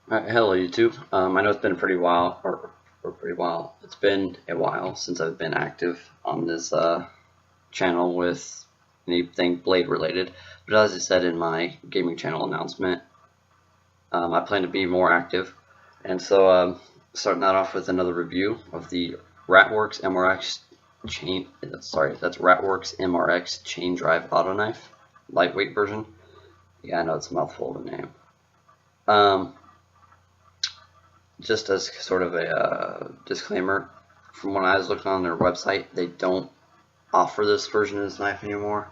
Hello YouTube. I know it's been pretty while, or pretty while. It's been a while since I've been active on this channel with anything Blade related. But as I said in my gaming channel announcement, I plan to be more active, and so starting that off with another review of the Worx MRX chain. Sorry, that's Worx MRX chain drive auto knife, lightweight version. Yeah, I know it's a mouthful of a name. Um, just as sort of a disclaimer, from when I was looking on their website, they don't offer this version of this knife anymore.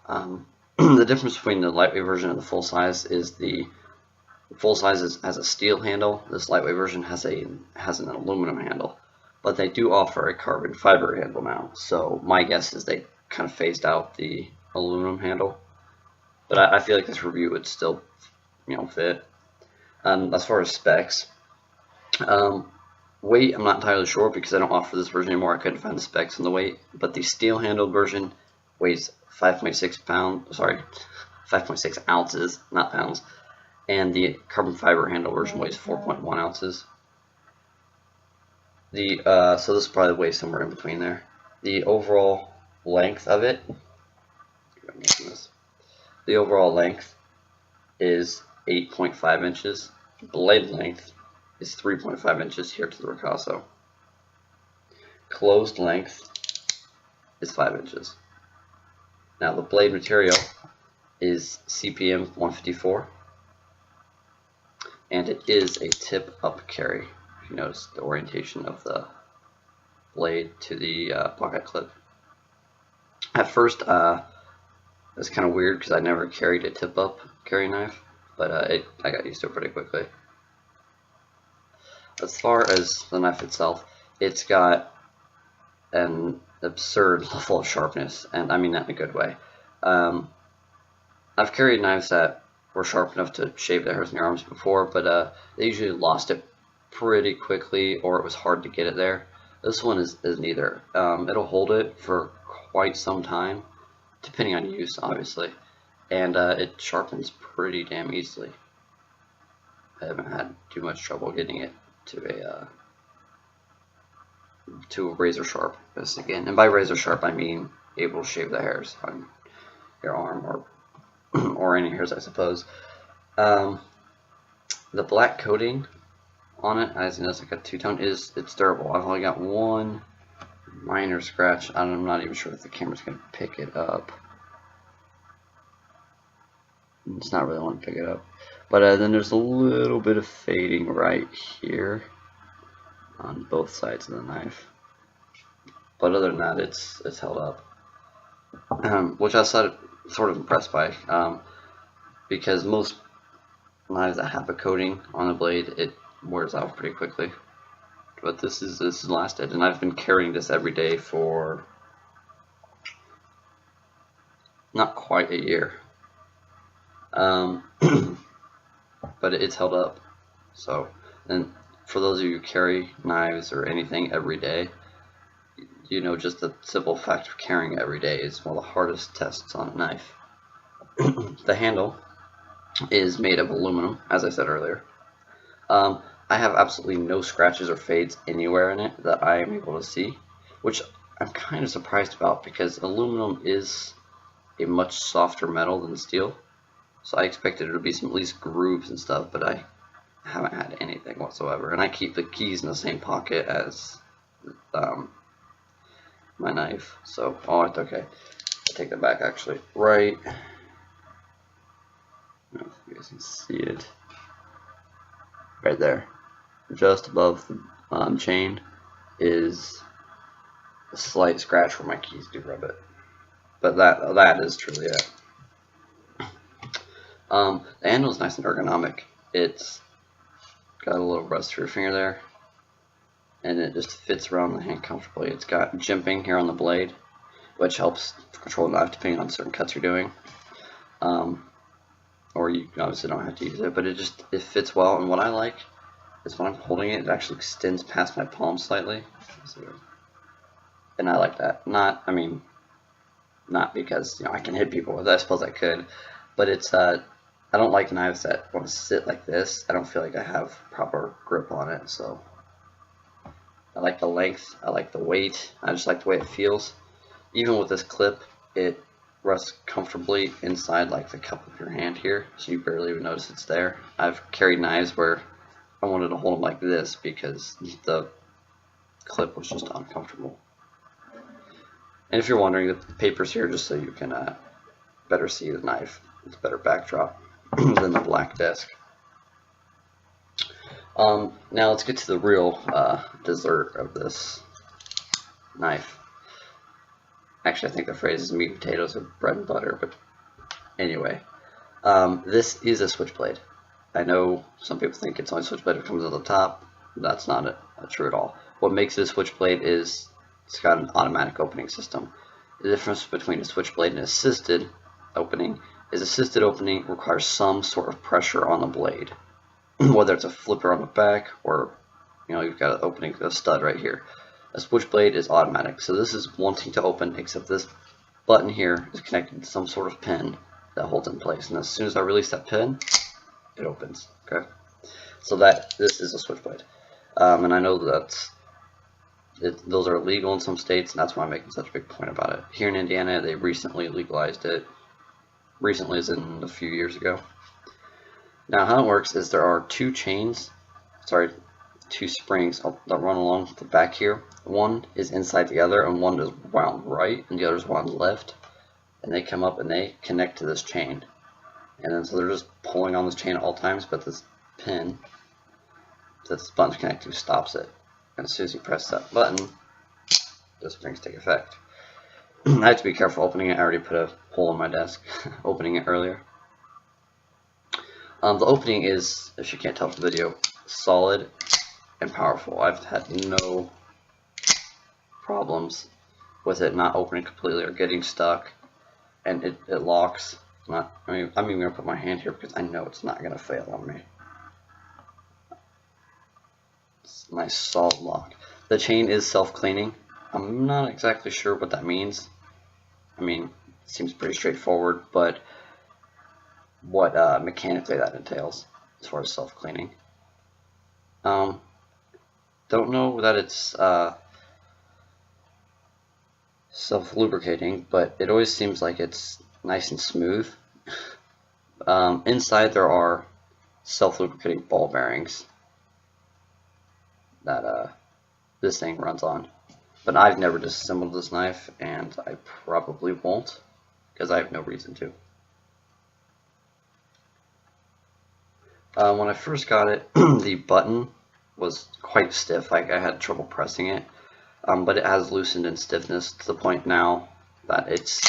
The difference between the lightweight version and the full size is the full size has a steel handle. This lightweight version has an aluminum handle, but they do offer a carbon fiber handle now. So my guess is they kind of phased out the aluminum handle, but I feel like this review would still, fit. As far as specs, weight, I'm not entirely sure because I don't offer this version anymore. I couldn't find the specs on the weight, but the steel-handled version weighs 5.6 pounds. Sorry, 5.6 ounces, not pounds, and the carbon fiber handle version weighs 4.1 ounces. So this probably weighs somewhere in between there. The overall length of it, the overall length is 8.5 inches. Blade length is 3.5 inches here to the ricasso. Closed length is 5 inches. Now the blade material is CPM 154, and it is a tip up carry. If you notice the orientation of the blade to the pocket clip. At first, it's kind of weird because I never carried a tip up carry knife, but I got used to it pretty quickly. As far as the knife itself, it's got an absurd level of sharpness, and I mean that in a good way. I've carried knives that were sharp enough to shave the hairs in your arms before, but they usually lost it pretty quickly, or it was hard to get it there. This one is neither. It'll hold it for quite some time, depending on use, obviously, and it sharpens pretty damn easily. I haven't had too much trouble getting it to a razor sharp. This again, and by razor sharp I mean able to shave the hairs on your arm or any hairs, I suppose. The black coating on it, as you know, it's like a two-tone, it's durable. I've only got one minor scratch. I'm not even sure if the camera's gonna pick it up. It's not really want to pick it up, but then there's a little bit of fading right here on both sides of the knife. But other than that, it's held up, which I was sort of impressed by, because most knives that have a coating on the blade, it wears out pretty quickly. But this is lasted, and I've been carrying this every day for not quite a year. But it's held up. So, and for those of you who carry knives or anything every day, you know, just the simple fact of carrying it every day is one of the hardest tests on a knife. The handle is made of aluminum, as I said earlier. I have absolutely no scratches or fades anywhere in it that I am able to see, which I'm kind of surprised about because aluminum is a much softer metal than steel. So I expected there to be some at least grooves and stuff, but I haven't had anything whatsoever. And I keep the keys in the same pocket as my knife. So, oh, it's okay. I'll take that back actually. Right. I don't know if you guys can see it. Right there. Just above the chain is a slight scratch where my keys do rub it. But that is truly it. The handle is nice and ergonomic. It's got a little rust for your finger there, and it just fits around the hand comfortably. It's got jimping here on the blade, which helps control the knife depending on certain cuts you're doing. Or you obviously don't have to use it, but it fits well. And what I like is when I'm holding it, it actually extends past my palm slightly, and I like that. Not because I can hit people with it. I suppose I could, but it's I don't like knives that want to sit like this. I don't feel like I have proper grip on it, so I like the length, I like the weight, I just like the way it feels. Even with this clip, it rests comfortably inside like the cup of your hand here, so you barely even notice it's there. I've carried knives where I wanted to hold them like this because the clip was just uncomfortable. And if you're wondering, the paper's here just so you can better see the knife. It's a better backdrop than the black disc. Now let's get to the real dessert of this knife. Actually, I think the phrase is meat and potatoes or bread and butter, but anyway. This is a switchblade. I know some people think it's only switchblade if it comes at the top. That's not true at all. What makes it a switchblade is it's got an automatic opening system. The difference between a switchblade and assisted opening is assisted opening requires some sort of pressure on the blade. Whether it's a flipper on the back or you've got an opening, a stud right here. A switchblade is automatic, so this is wanting to open, except this button here is connected to some sort of pin that holds it in place, and as soon as I release that pin, it opens. Okay, so this is a switchblade, and I know that those are illegal in some states, and that's why I'm making such a big point about it. Here in Indiana, they recently legalized it. Recently, as in a few years ago. Now, how it works is there are two springs that run along the back here. One is inside the other, and one is wound right, and the other is wound left. And they come up and they connect to this chain. And then so they're just pulling on this chain at all times, but this pin that this button's connected to stops it. And as soon as you press that button, the springs take effect. I have to be careful opening it. I already put a hole in my desk opening it earlier. The opening is, if you can't tell from the video, solid and powerful. I've had no problems with it not opening completely or getting stuck, and it locks. I'm even going to put my hand here because I know it's not going to fail on me. It's a nice solid lock. The chain is self-cleaning. I'm not exactly sure what that means. It seems pretty straightforward, but what mechanically that entails as far as self-cleaning. Don't know that it's self-lubricating, but it always seems like it's nice and smooth. Inside there are self-lubricating ball bearings that this thing runs on. But I've never disassembled this knife, and I probably won't, because I have no reason to. When I first got it, the button was quite stiff. I had trouble pressing it, but it has loosened in stiffness to the point now that it's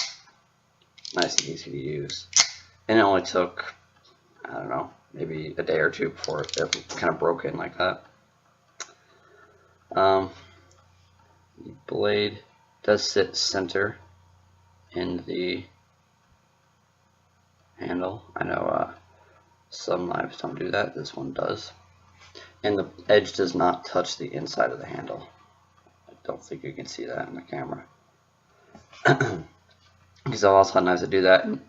nice and easy to use. And it only took, I don't know, maybe a day or two before it kind of broke in like that. The blade does sit center in the handle. I know some knives don't do that. This one does. And the edge does not touch the inside of the handle. I don't think you can see that in the camera. Because I've also had knives that do that, and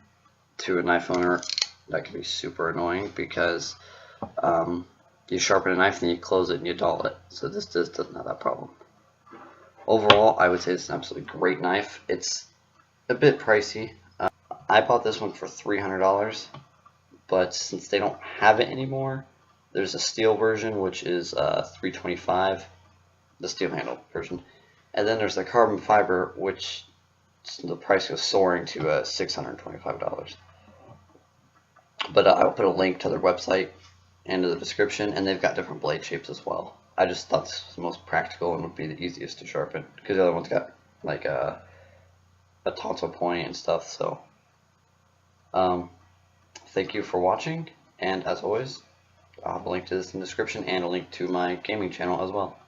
to a knife owner that can be super annoying because you sharpen a knife and then you close it and you dull it. So this doesn't have that problem. Overall, I would say it's an absolutely great knife. It's a bit pricey. I bought this one for $300, but since they don't have it anymore, there's a steel version which is $325, the steel handle version, and then there's the carbon fiber, which the price goes soaring to $625. But I'll put a link to their website into the description, and they've got different blade shapes as well. I just thought this was the most practical and would be the easiest to sharpen, because the other one's got like a tonsil point and stuff. So thank you for watching, and as always, I'll have a link to this in the description and a link to my gaming channel as well.